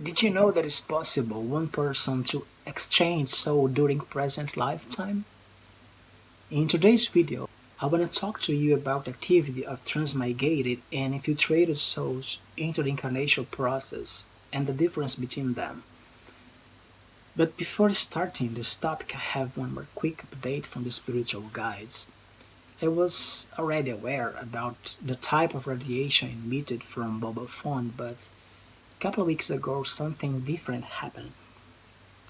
Did you know that it's possible one person to exchange soul during present lifetime? In today's video, I want to talk to you about the activity of transmigrated and infiltrated souls into the incarnation process and the difference between them. But before starting this topic, I have one more quick update from the spiritual guides. I was already aware about the type of radiation emitted from mobile phone, but a couple of weeks ago something different happened.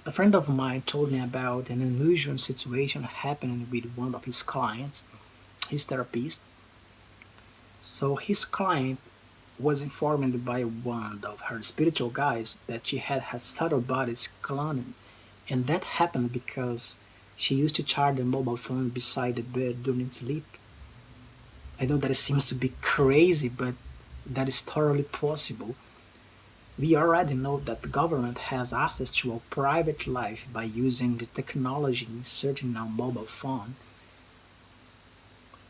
A friend of mine told me about an unusual situation happening with one of his clients, his therapist. So his client was informed by one of her spiritual guides that she had her subtle bodies cloning, and that happened because she used to charge the mobile phone beside the bed during sleep. I know that it seems to be crazy, but that is totally possible. We already know that the government has access to our private life by using the technology inserted in our mobile phone.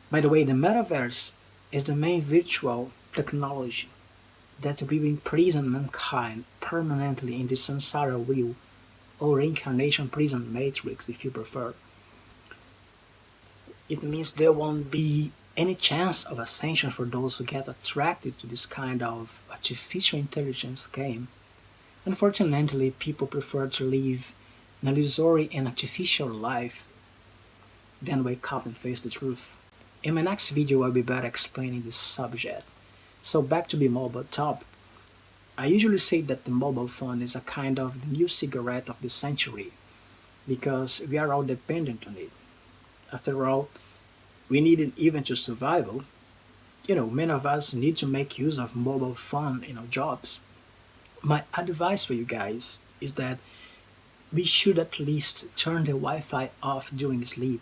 By the way, the metaverse is the main virtual technology that will imprison mankind permanently in the samsara wheel or reincarnation prison matrix if you prefer. It means there won't be any chance of ascension for those who get attracted to this kind of artificial intelligence game. Unfortunately, people prefer to live an illusory and artificial life than wake up and face the truth. In my next video, I'll be better explaining this subject. So back to the mobile topic. I usually say that the mobile phone is a kind of the new cigarette of the century because we are all dependent on it. After all, we need it even to survival. Many of us need to make use of mobile phone in our jobs. My advice for you guys is that we should at least turn the Wi-Fi off during sleep,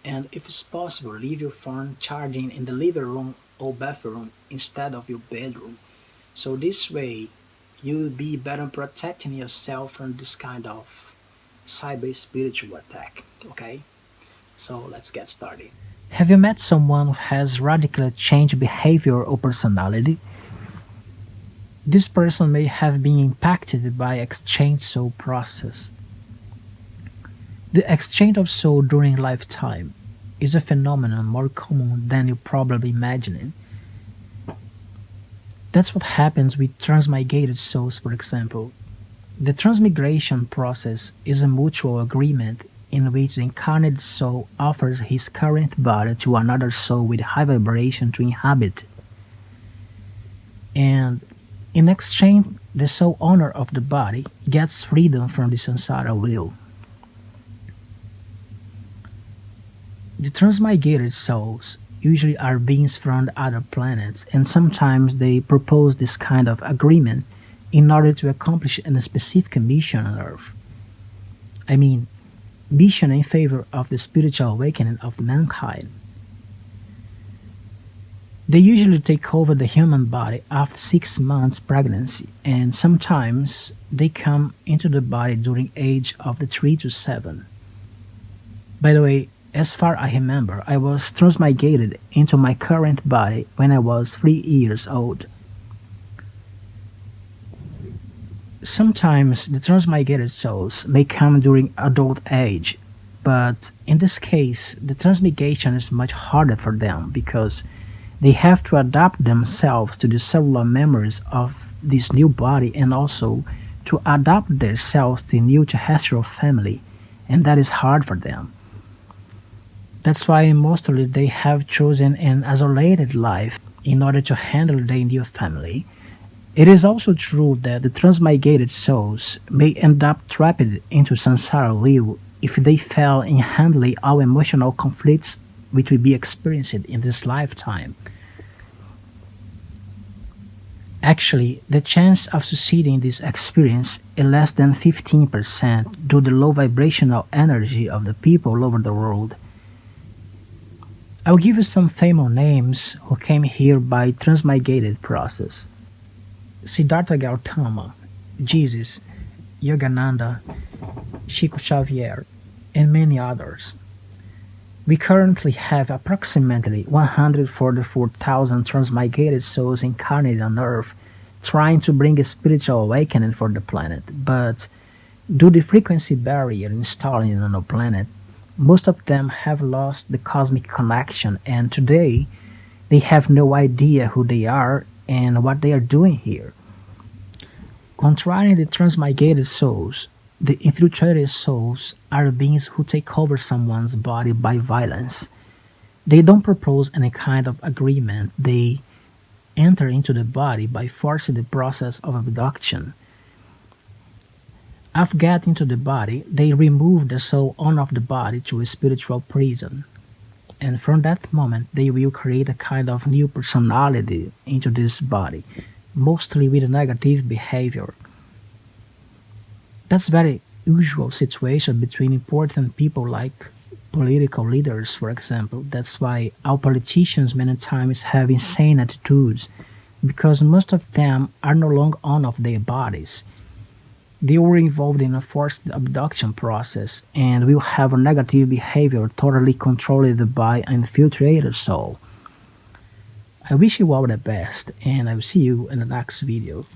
and if it's possible, leave your phone charging in the living room or bathroom instead of your bedroom. So this way, you'll be better protecting yourself from this kind of cyber spiritual attack. Okay, so let's get started. Have you met someone who has radically changed behavior or personality? This person may have been impacted by exchange soul process. The exchange of soul during lifetime is a phenomenon more common than you probably imagine. That's what happens with transmigrated souls, for example. The transmigration process is a mutual agreement in which the incarnate soul offers his current body to another soul with high vibration to inhabit. And in exchange, the soul owner of the body gets freedom from the samsara wheel. The transmigrated souls usually are beings from other planets, and sometimes they propose this kind of agreement in order to accomplish a specific mission on Earth. I mean, mission in favor of the spiritual awakening of mankind. They usually take over the human body after 6 months pregnancy, and sometimes they come into the body during age of the 3 to 7. By the way, as far I remember, I was transmigrated into my current body when I was 3 years old. Sometimes the transmigrated souls may come during adult age, but in this case, the transmigration is much harder for them because they have to adapt themselves to the cellular memories of this new body and also to adapt themselves to the new terrestrial family, and that is hard for them. That's why mostly they have chosen an isolated life in order to handle their new family. It is also true that the transmigrated souls may end up trapped into samsara wheel if they fail in handling all emotional conflicts which will be experienced in this lifetime. Actually, the chance of succeeding in this experience is less than 15% due to the low vibrational energy of the people all over the world. I'll give you some famous names who came here by transmigrated process. Siddhartha Gautama, Jesus, Yogananda, Chico Xavier, and many others. We currently have approximately 144,000 transmigrated souls incarnated on Earth trying to bring a spiritual awakening for the planet. But due to the frequency barrier installing on the planet, most of them have lost the cosmic connection, and today they have no idea who they are and what they are doing here. Contrary the transmigrated souls, the infiltrated souls are beings who take over someone's body by violence. They don't propose any kind of agreement, they enter into the body by forcing the process of abduction. After getting into the body, they remove the soul out of the body to a spiritual prison. And from that moment, they will create a kind of new personality into this body, mostly with a negative behavior. That's very usual situation between important people like political leaders, for example. That's why our politicians many times have insane attitudes because most of them are no longer on of their bodies. They were involved in a forced abduction process and will have a negative behavior totally controlled by an infiltrator soul. I wish you all the best and I will see you in the next video.